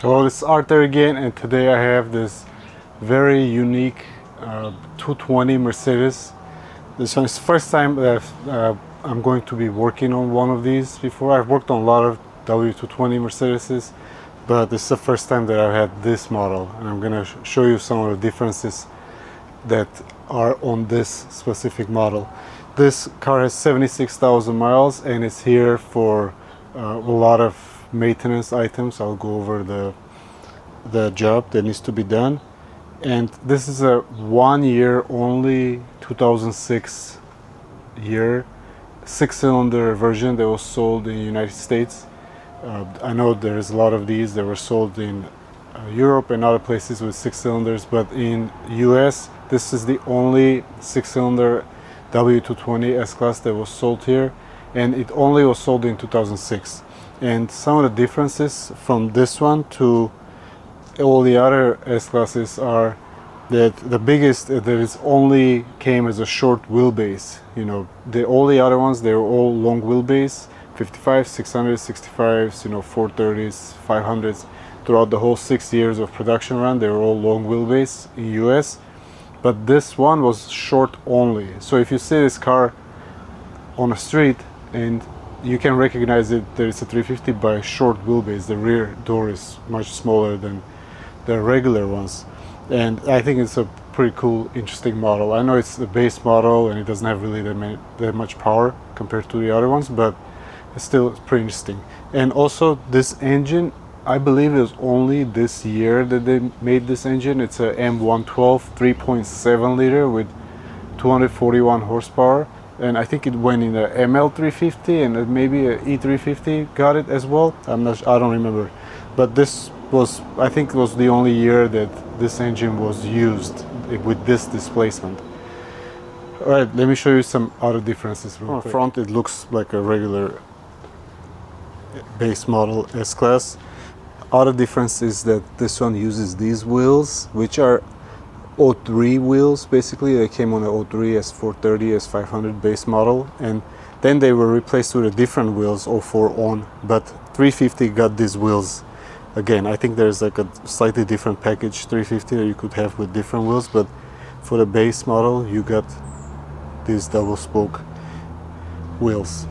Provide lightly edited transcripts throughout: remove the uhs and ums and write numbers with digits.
Well, it's Arthur again, and today I have this very unique 220 Mercedes. This one is the first time that I'm going to be working on one of these. Before, I've worked on a lot of W220 Mercedeses, but this is the first time that I've had this model, and I'm going to show you some of the differences that are on this specific model. This car has 76,000 miles, and it's here for a lot of maintenance items. I'll go over the job that needs to be done. And this is a 1 year only 2006 year 6-cylinder version that was sold in the United States. I know there's a lot of these that were sold in Europe and other places with 6 cylinders, but in US this is the only 6-cylinder W220 S-Class that was sold here, and it only was sold in 2006. And some of the differences from this one to all the other S-Classes are that the biggest that it only came as a short wheelbase. You know, all the other ones, they were all long wheelbase, 55, 600, 65s, 430s, 500s. Throughout the whole 6 years of production run, they were all long wheelbase in US. But this one was short only. So if you see this car on a street, and you can recognize it that it's a 350 by short wheelbase. The rear door is much smaller than the regular ones, and I think it's a pretty cool, interesting model. I know it's the base model and it doesn't have really that much power compared to the other ones, but it's still pretty interesting. And also this engine, I believe it was only this year that they made this engine. It's a M112 3.7 liter with 241 horsepower, and I think it went in a ML350 and maybe a E350 got it as well. I don't remember, but this was, I think it was the only year that this engine was used with this displacement. All right, let me show you some other differences real quick. Front, it looks like a regular base model S-Class. Other difference is that this one uses these wheels, which are 03 wheels. Basically, they came on the 03 S430, S500 base model, and then they were replaced with a different wheels 04 on, but 350 got these wheels. Again, I think there's like a slightly different package 350 that you could have with different wheels, but for the base model you got these double spoke wheels.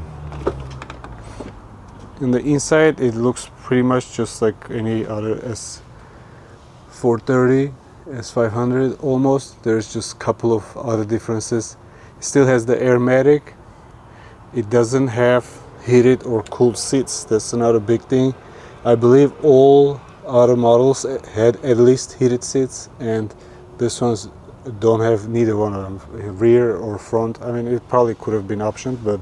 In the inside, it looks pretty much just like any other S430, S500 almost. There's just a couple of other differences. It still has the Airmatic. It doesn't have heated or cooled seats. That's another big thing. I believe all other models had at least heated seats, and this one's don't have neither one of them, rear or front. I mean, it probably could have been optioned, but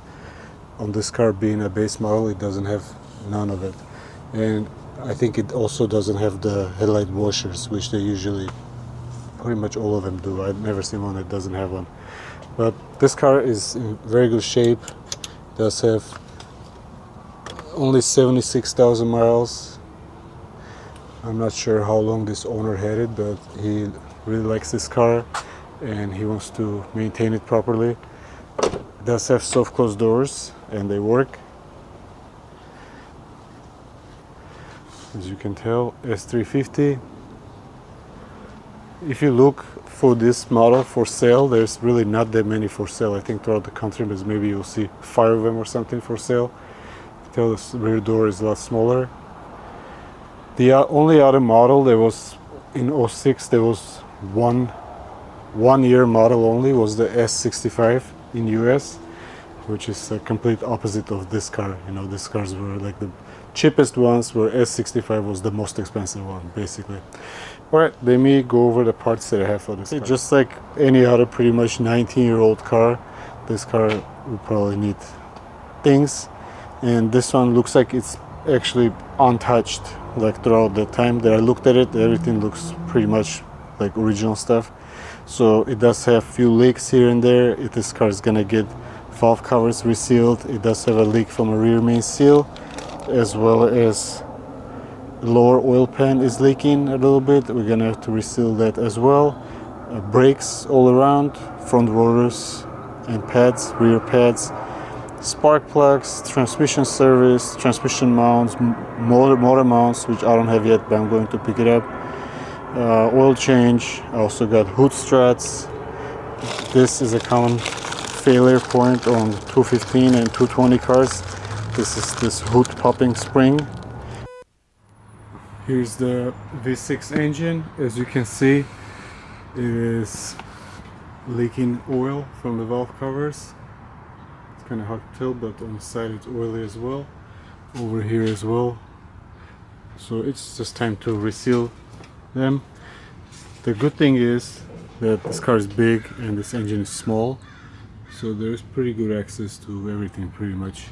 on this car being a base model, it doesn't have none of it. And I think it also doesn't have the headlight washers, which they usually, pretty much all of them do. I've never seen one that doesn't have one. But this car is in very good shape. It does have only 76,000 miles. I'm not sure how long this owner had it, but he really likes this car and he wants to maintain it properly. It does have soft close doors and they work. As you can tell, S350. If you look for this model for sale, there's really not that many for sale. I think throughout the country, but maybe you'll see 5 of them or something for sale. Tell the rear door is a lot smaller. The only other model that was in 06, there was one year model only, was the S65 in US, which is a complete opposite of this car. These cars were like the cheapest ones, where S65 was the most expensive one, basically. All right, let me go over the parts that I have for this car. Just like any other pretty much 19-year-old car, this car will probably need things. And this one looks like it's actually untouched. Like throughout the time that I looked at it, everything looks pretty much like original stuff. So it does have a few leaks here and there. This car is gonna get valve covers resealed. It does have a leak from a rear main seal, as well as lower oil pan is leaking a little bit. We're gonna have to reseal that as well. Brakes all around, front rotors and pads, rear pads. spark plugs, transmission service, transmission mounts, motor mounts, which I don't have yet, but I'm going to pick it up. Oil change. I also got hood struts. This is a common failure point on 215 and 220 cars. This is this hood popping spring. Here's the V6 engine. As you can see, it is leaking oil from the valve covers. It's kind of hard to tell, but on the side it's oily as well. Over here as well. So it's just time to reseal them. The good thing is that this car is big and this engine is small, so there's pretty good access to everything pretty much.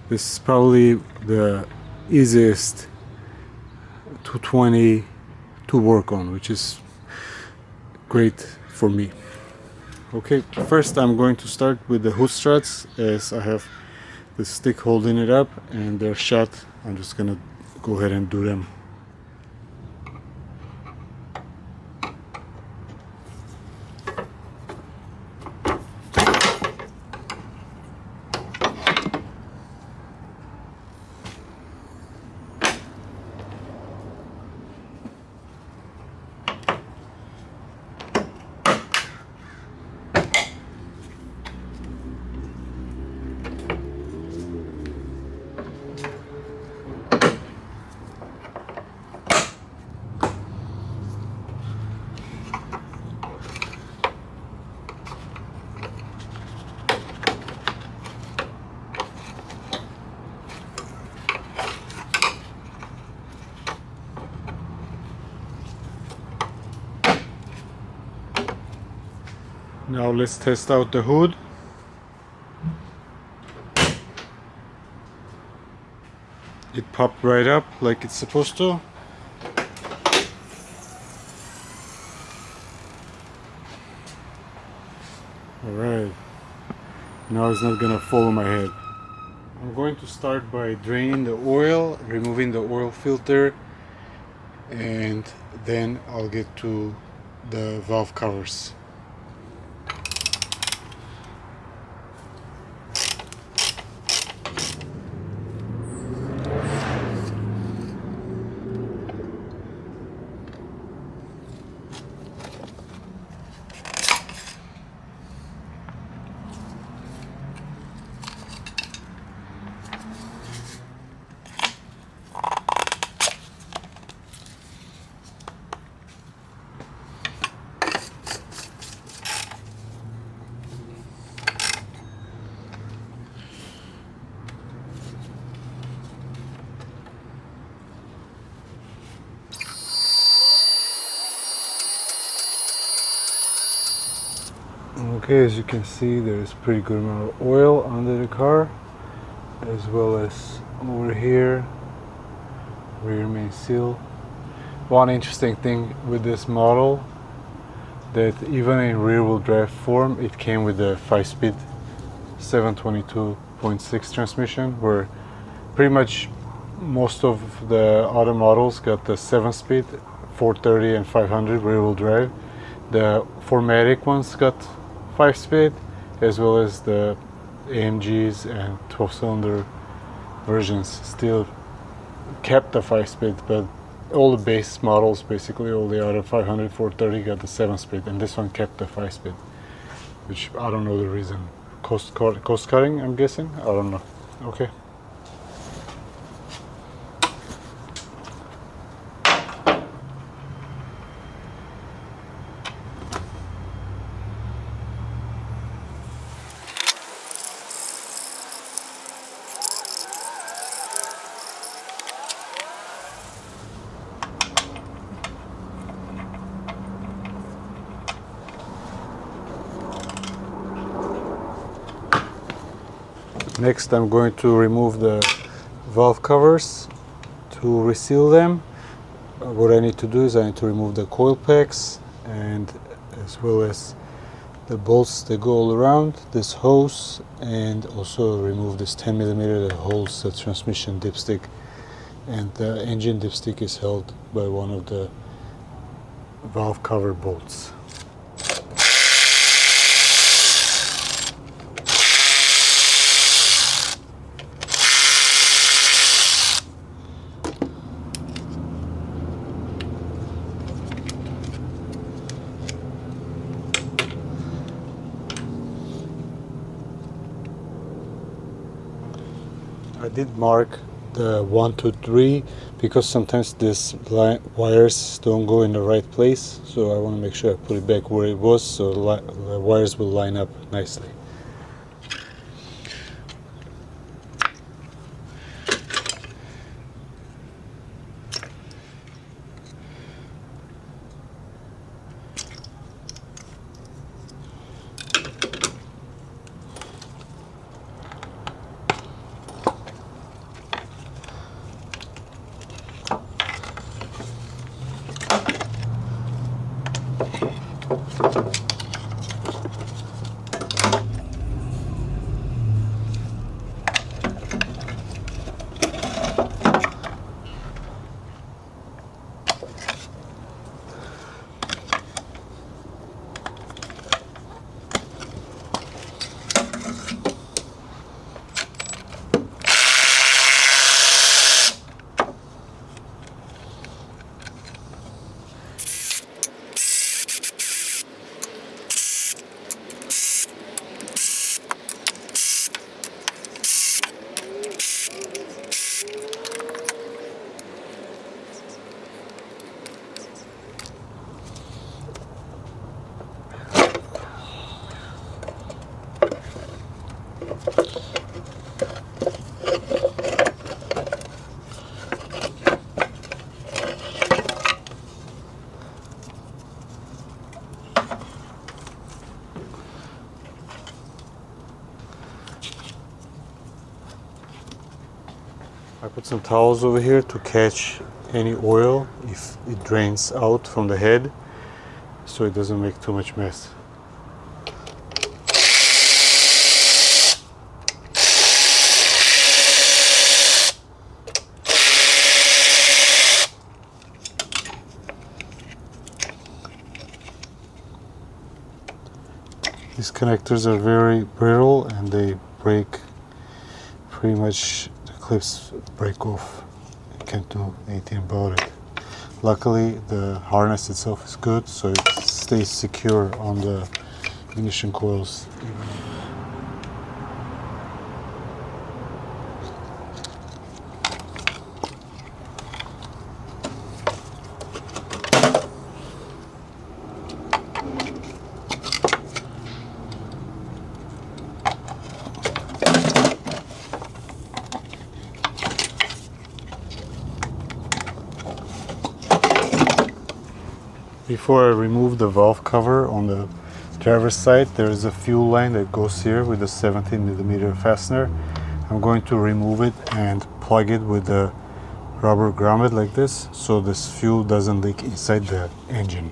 This is probably the easiest 220 to work on, which is great for me. Okay, first I'm going to start with the hood struts, as I have the stick holding it up and they're shut. I'm just gonna go ahead and do them. Now let's test out the hood. It popped right up like it's supposed to. Alright, now it's not gonna fall on my head. I'm going to start by draining the oil, removing the oil filter, and then I'll get to the valve covers. Okay, as you can see, there's a pretty good amount of oil under the car, as well as over here, rear main seal. One interesting thing with this model, that even in rear-wheel drive form, it came with a 5-speed 722.6 transmission, where pretty much most of the other models got the 7-speed 430 and 500 rear-wheel drive. The 4MATIC ones got 5-speed, as well as the AMGs and 12-cylinder versions still kept the 5-speed, but all the base models, basically all the other 500, 430 got the 7-speed, and this one kept the 5-speed, which I don't know the reason. Cost cutting, I'm guessing. I don't know. Okay. Next, I'm going to remove the valve covers to reseal them. What I need to do is I need to remove the coil packs, and as well as the bolts that go all around this hose, and also remove this 10mm that holds the transmission dipstick, and the engine dipstick is held by one of the valve cover bolts. I did mark the 1 to 3 because sometimes these wires don't go in the right place, so I want to make sure I put it back where it was so the wires will line up nicely. I put some towels over here to catch any oil if it drains out from the head, so it doesn't make too much mess. These connectors are very brittle and they break pretty much. Clips break off. You can't do anything about it. Luckily the harness itself is good, so it stays secure on the ignition coils. Before I remove the valve cover on the driver's side, there is a fuel line that goes here with a 17mm fastener. I'm going to remove it and plug it with a rubber grommet like this, so this fuel doesn't leak inside the engine.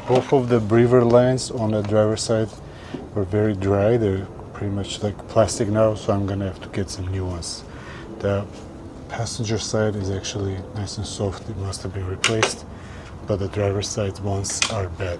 Both of the breather lines on the driver's side were very dry. They're pretty much like plastic now, so I'm gonna have to get some new ones. The passenger side is actually nice and soft. It must have been replaced, but the driver's side ones are bad.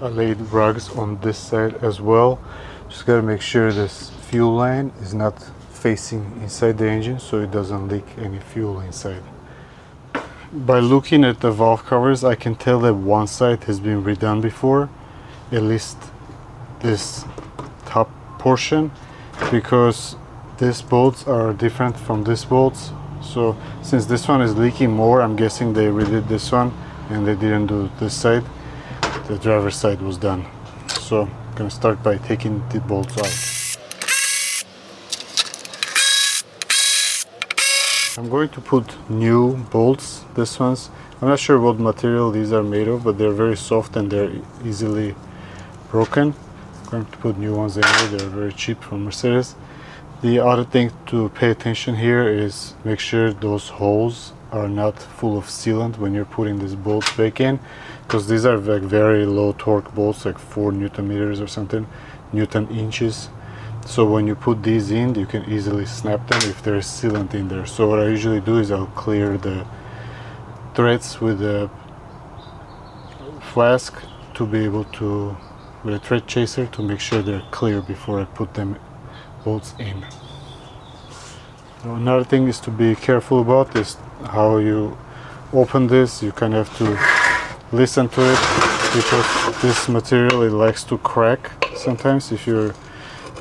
I laid rugs on this side as well. Just gotta make sure this fuel line is not facing inside the engine so it doesn't leak any fuel inside. By looking at the valve covers, I can tell that one side has been redone before, at least this top portion, because these bolts are different from these bolts. So since this one is leaking more, I'm guessing they redid this one and they didn't do this side. The driver's side was done. So I'm gonna start by taking the bolts out. I'm going to put new bolts, this ones. I'm not sure what material these are made of, but they're very soft and they're easily broken. I'm going to put new ones anyway, they're very cheap from Mercedes. The other thing to pay attention here is make sure those holes are not full of sealant when you're putting these bolts back in, because these are like very low torque bolts, like 4 Newton meters or something, Newton inches. So when you put these in, you can easily snap them if there's sealant in there. So what I usually do is I'll clear the threads with a flask to be able to, with a thread chaser, to make sure they're clear before I put them bolts in. So another thing is to be careful about is how you open this. You kind of have to listen to it, because this material, it likes to crack sometimes if you're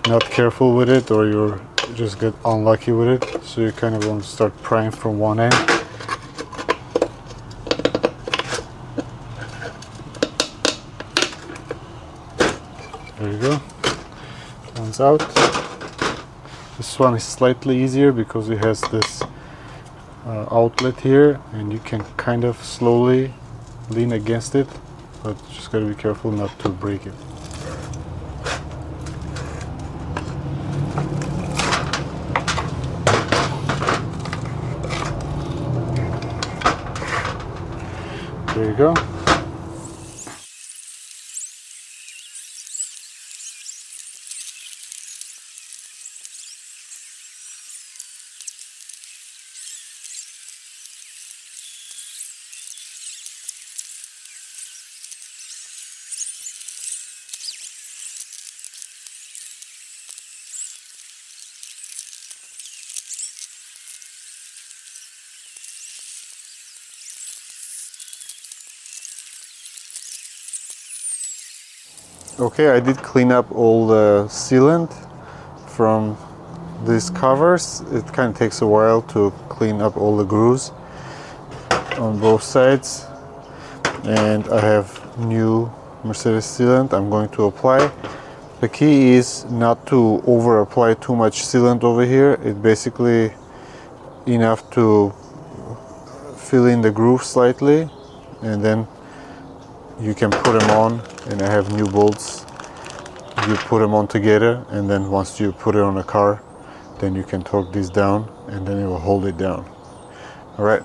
not careful with it, or you just get unlucky with it. So you kind of want to start prying from one end. There you go. One's out. This one is slightly easier because it has this outlet here, and you can kind of slowly lean against it, but just gotta be careful not to break it. There you go. Okay, I did clean up all the sealant from these covers. It kind of takes a while to clean up all the grooves on both sides. And I have new Mercedes sealant I'm going to apply. The key is not to over apply too much sealant over here. It's basically enough to fill in the groove slightly, and then you can put them on. And I have new bolts. You put them on together, and then once you put it on a car, then you can torque these down, and then it will hold it down. All right.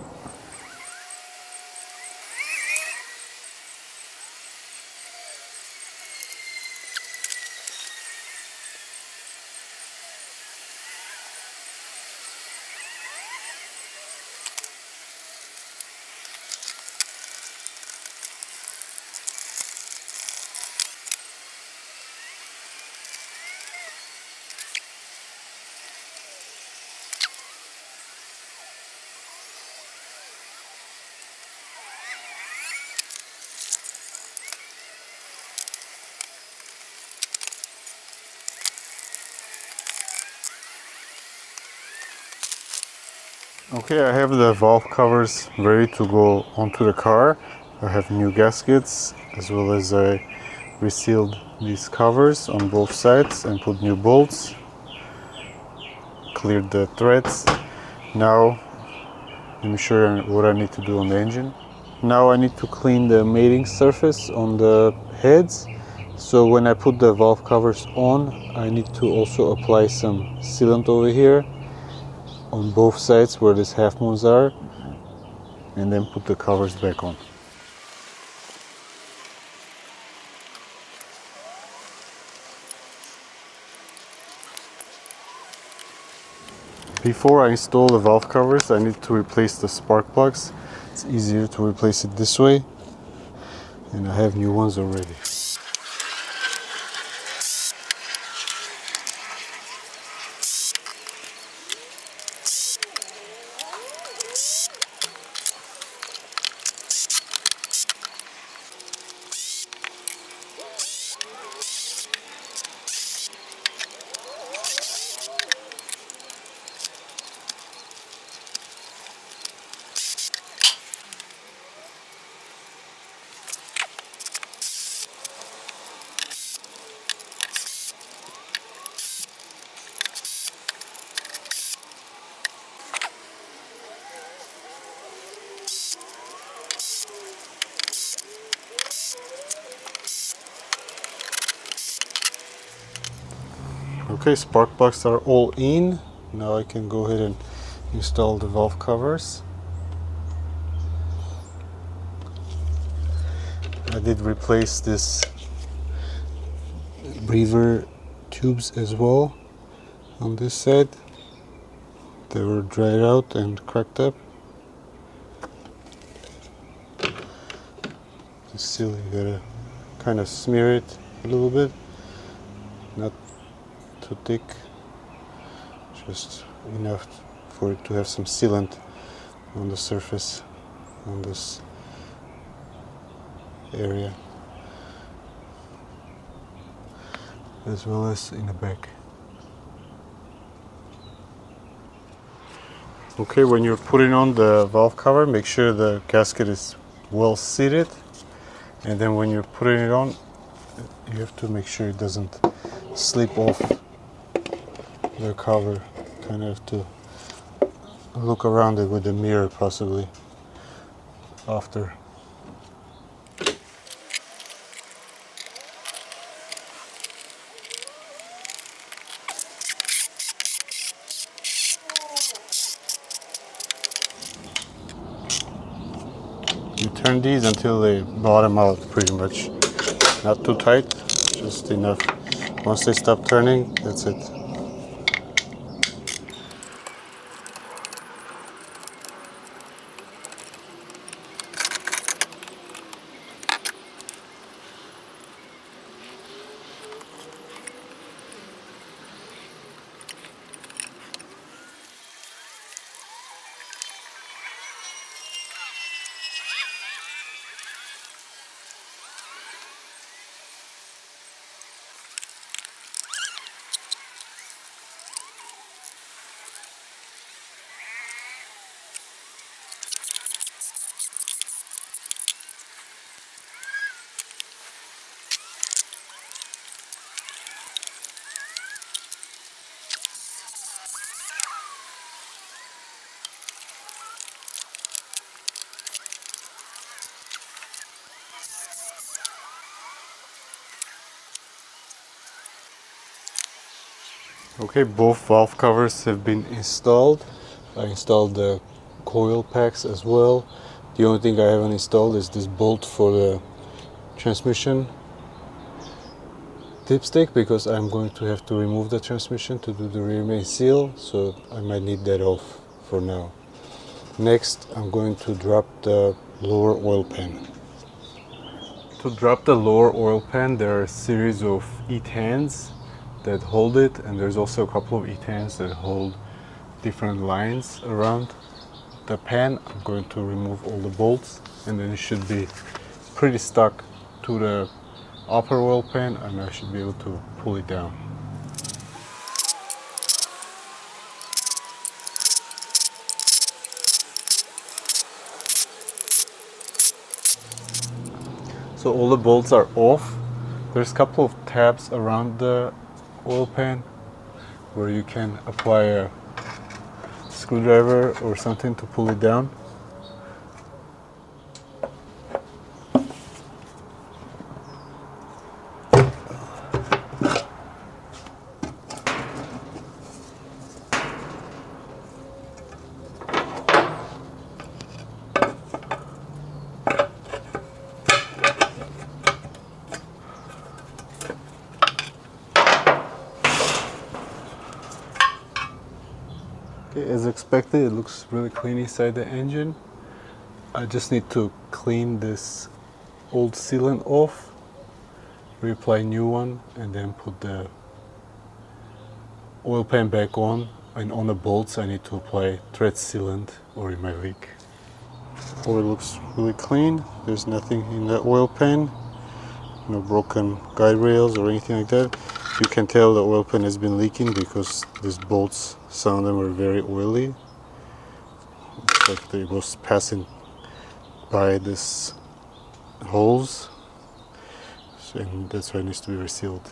Okay, I have the valve covers ready to go onto the car. I have new gaskets, as well as I resealed these covers on both sides and put new bolts, cleared the threads. Now let me show you what I need to do on the engine. Now I need to clean the mating surface on the heads. So when I put the valve covers on, I need to also apply some sealant over here on both sides where these half moons are, and then put the covers back on. Before I install the valve covers, I need to replace the spark plugs. It's easier to replace it this way, and I have new ones already. Okay, spark plugs are all in. Now I can go ahead and install the valve covers. I did replace this breather tubes as well on this side. They were dried out and cracked up. The seal, you gotta kind of smear it a little bit, not too thick, just enough for it to have some sealant on the surface on this area, as well as in the back. Okay, when you're putting on the valve cover, make sure the gasket is well seated, and then when you're putting it on, you have to make sure it doesn't slip off the cover. Kind of have to look around it with a mirror possibly after. You turn these until they bottom out pretty much. Not too tight, just enough. Once they stop turning, that's it. Okay, both valve covers have been installed. I installed the coil packs as well. The only thing I haven't installed is this bolt for the transmission dipstick, because I'm going to have to remove the transmission to do the rear main seal, so I might need that off for now. Next, I'm going to drop the lower oil pan. To drop the lower oil pan, there are a series of E-tands that hold it, and there's also a couple of E-tands that hold different lines around the pan. I'm going to remove all the bolts, and then it should be pretty stuck to the upper oil pan, and I should be able to pull it down. So all the bolts are off. There's a couple of tabs around the oil pan where you can apply a screwdriver or something to pull it down. Okay, as expected, it looks really clean inside the engine. I just need to clean this old sealant off, reapply new one, and then put the oil pan back on. And on the bolts I need to apply thread sealant or it might leak. Oil looks really clean. There's nothing in the oil pan, no broken guide rails or anything like that. You can tell the oil pan has been leaking because these bolts, some of them are very oily. It's like they was passing by these holes, and that's why it needs to be resealed.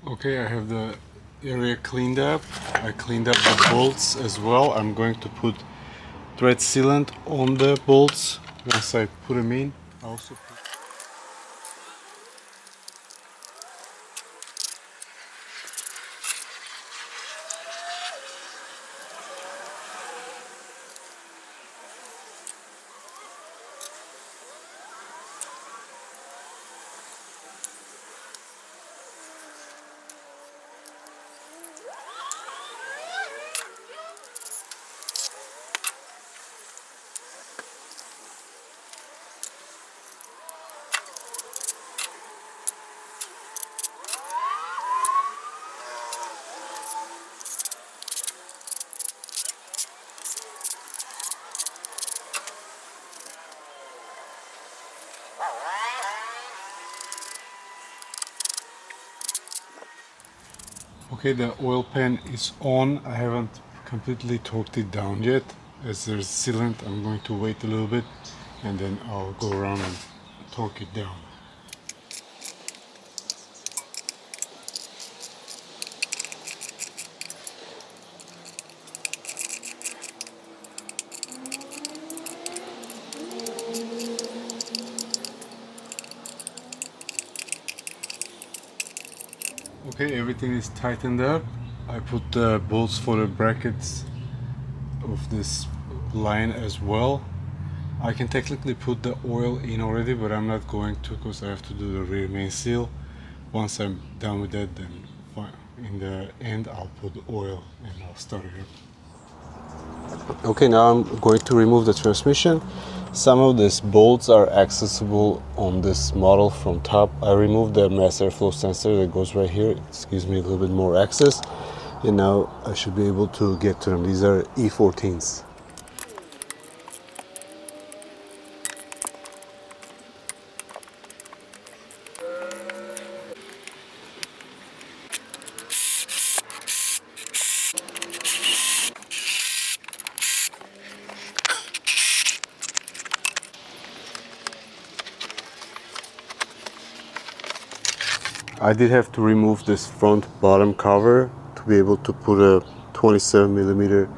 Okay, I have the area cleaned up. I cleaned up the bolts as well. I'm going to put thread sealant on the bolts once I put them in. I also put Okay, the oil pan is on. I haven't completely torqued it down yet. As there's sealant, I'm going to wait a little bit and then I'll go around and torque it down. Okay, everything is tightened up. I put the bolts for the brackets of this line as well. I can technically put the oil in already, but I'm not going to because I have to do the rear main seal. Once I'm done with that, then in the end I'll put the oil and I'll start it up. Okay, now I'm going to remove the transmission. Some of these bolts are accessible on this model from top. I removed the mass airflow sensor that goes right here. It gives me a little bit more access. And now I should be able to get to them. These are E14s. I did have to remove this front bottom cover to be able to put a 27mm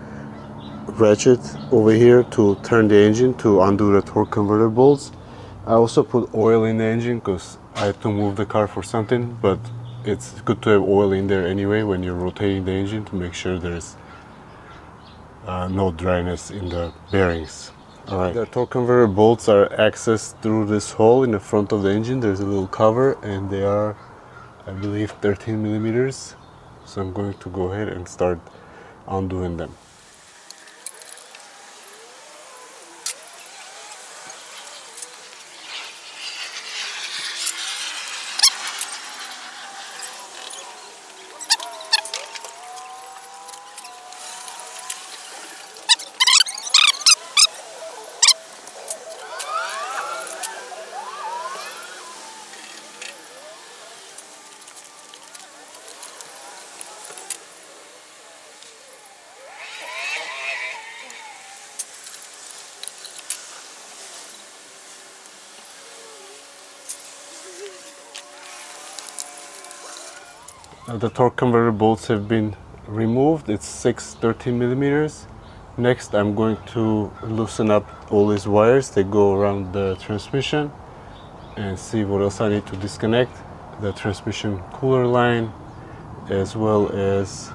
ratchet over here to turn the engine to undo the torque converter bolts. I also put oil in the engine because I had to move the car for something, but it's good to have oil in there anyway when you're rotating the engine to make sure there's no dryness in the bearings. Alright, the torque converter bolts are accessed through this hole in the front of the engine. There's a little cover and they are, I believe, 13mm. So I'm going to go ahead and start undoing them. The torque converter bolts have been removed. It's 6 13mm. Next, I'm going to loosen up all these wires that go around the transmission and see what else I need to disconnect. The transmission cooler line, as well as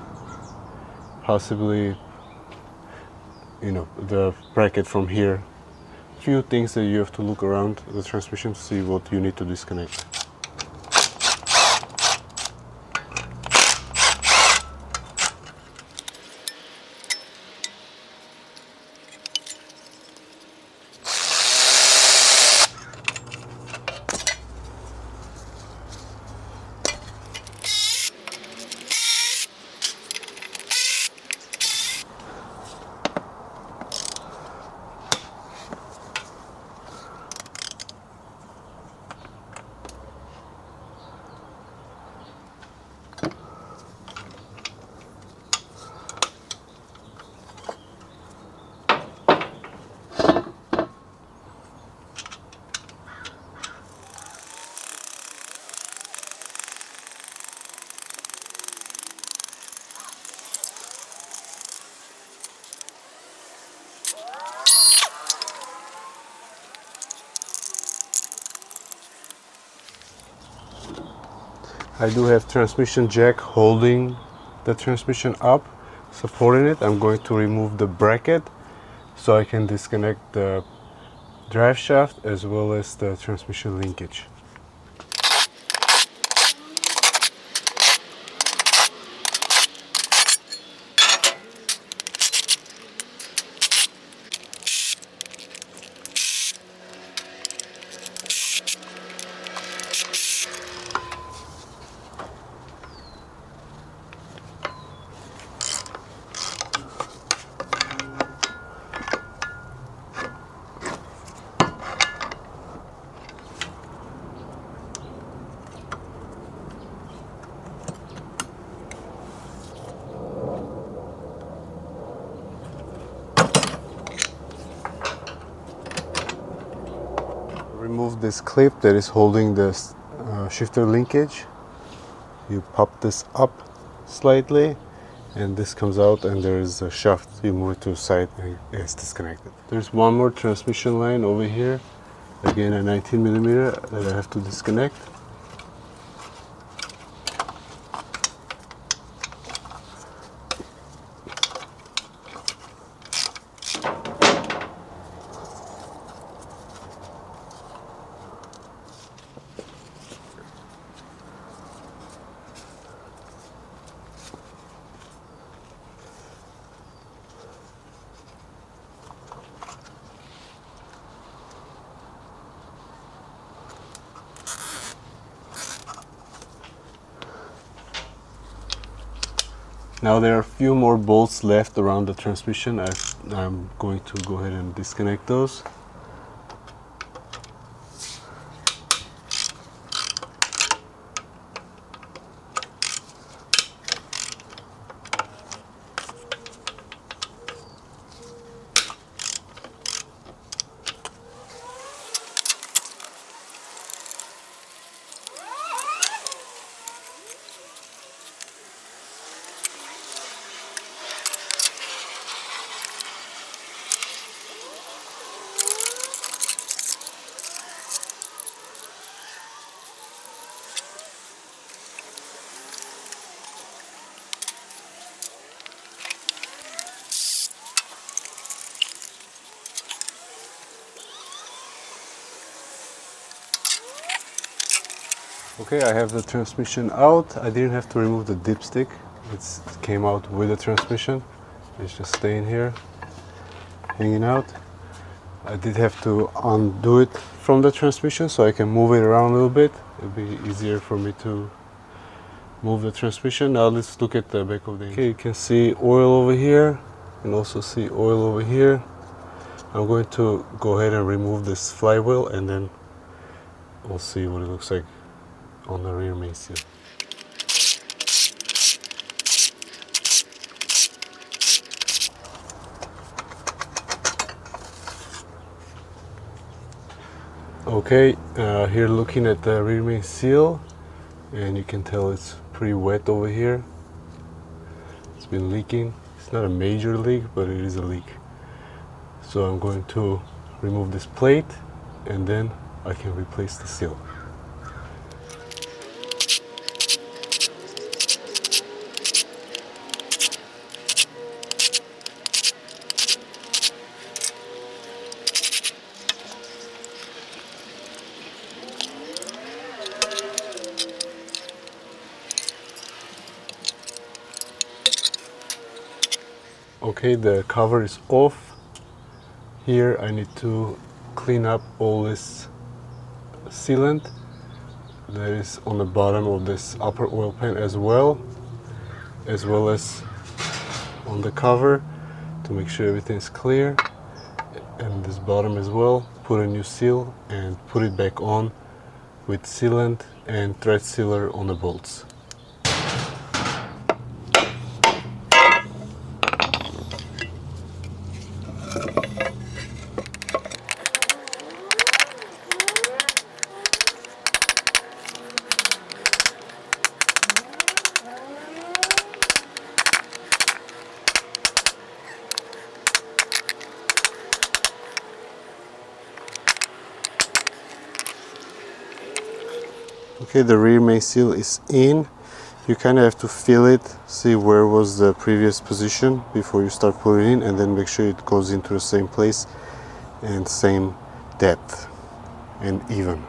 possibly, the bracket from here. Few things that you have to look around the transmission to see what you need to disconnect. I do have transmission jack holding the transmission up, supporting it. I'm going to remove the bracket so I can disconnect the drive shaft as well as the transmission linkage. Remove this clip that is holding the shifter linkage. You pop this up slightly and this comes out, and there is a shaft. You move it to the side and it's disconnected. There's one more transmission line over here, again a 19mm that I have to disconnect. Now there are a few more bolts left around the transmission. I'm going to go ahead and disconnect those. Okay, I have the transmission out. I didn't have to remove the dipstick. It came out with the transmission. It's just staying here, hanging out. I did have to undo it from the transmission so I can move it around a little bit. It'll be easier for me to move the transmission. Now let's look at the back of the engine. Okay, you can see oil over here. You can also see oil over here. I'm going to go ahead and remove this flywheel and then we'll see what it looks like on the rear main seal. Okay, here looking at the rear main seal, and you can tell it's pretty wet over here. It's been leaking. It's not a major leak, but it is a leak. So I'm going to remove this plate and then I can replace the seal. Okay, the cover is off. Here I need to clean up all this sealant that is on the bottom of this upper oil pan as well as on the cover to make sure everything is clear, and this bottom as well. Put a new seal and put it back on with sealant and thread sealer on the bolts. Okay, the rear main seal is in. You kind of have to feel it, see where was the previous position before you start putting it in, and then make sure it goes into the same place and same depth and even.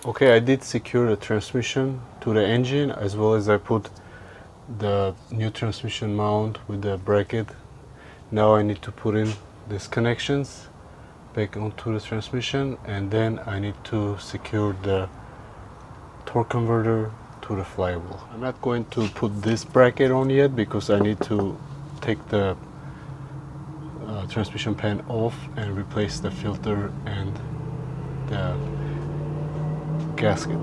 Okay, I did secure the transmission to the engine, as well as I put the new transmission mount with the bracket. Now I need to put in these connections back onto the transmission, and then I need to secure the torque converter to the flywheel. I'm not going to put this bracket on yet because I need to take the transmission pan off and replace the filter and the gasket.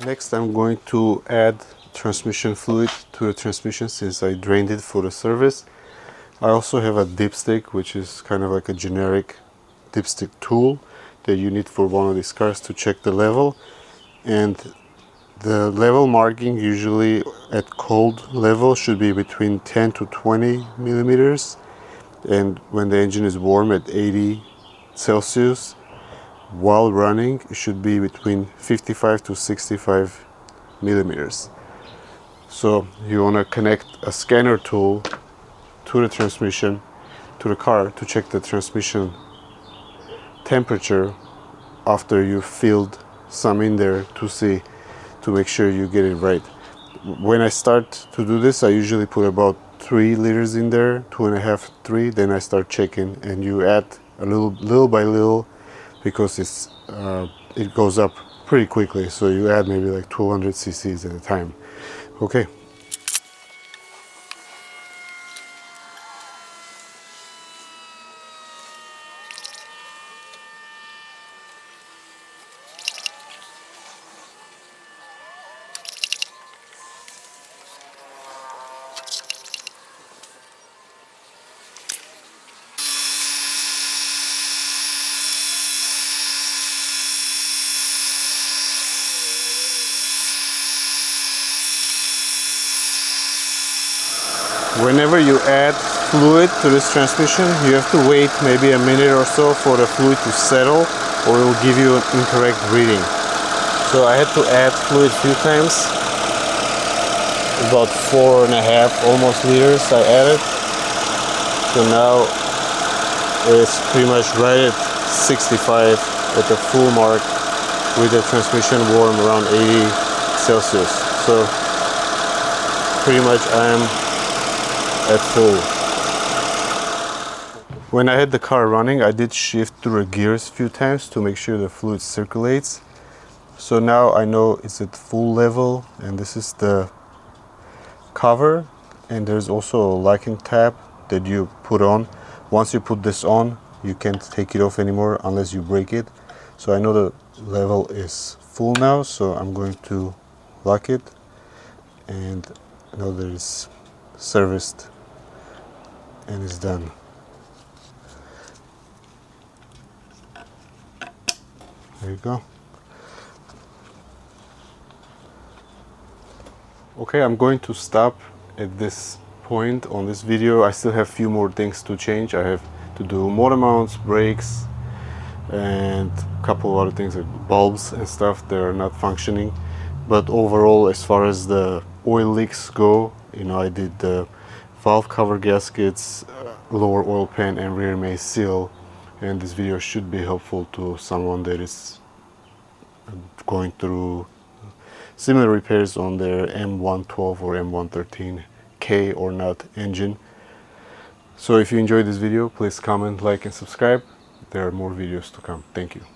Next, I'm going to add transmission fluid to the transmission since I drained it for the service. I also have a dipstick, which is kind of like a generic dipstick tool that you need for one of these cars to check the level. And the level marking usually at cold level should be between 10 to 20 millimeters. And when the engine is warm at 80 Celsius, while running, it should be between 55 to 65 millimeters. So you want to connect a scanner tool to the transmission, to the car, to check the transmission temperature after you filled some in there to make sure you get it right. When I start to do this, I usually put about 3 liters in there, 2.5, 3. Then I start checking, and you add a little by little, because it goes up pretty quickly. So you add maybe like 200 cc's at a time. Okay. Whenever you add fluid to this transmission, you have to wait maybe a minute or so for the fluid to settle, or it will give you an incorrect reading. So I had to add fluid a few times, about 4.5 almost liters I added. So now it's pretty much right at 65 at the full mark, with the transmission warm around 80 Celsius. So pretty much I'm at full. When I had the car running, I did shift through the gears a few times to make sure the fluid circulates. So now I know it's at full level, and this is the cover, and there's also a locking tab that you put on. Once you put this on, you can't take it off anymore unless you break it. So I know the level is full now, so I'm going to lock it, and now that it's serviced and it's done. There you go. Okay, I'm going to stop at this point on this video. I still have a few more things to change. I have to do motor mounts, brakes, and a couple of other things like bulbs and stuff that are not functioning. But overall, as far as the oil leaks go, I did the valve cover gaskets, lower oil pan, and rear main seal. And this video should be helpful to someone that is going through similar repairs on their M112 or M113K or not engine. So if you enjoyed this video, please comment, like, and subscribe. There are more videos to come. Thank you.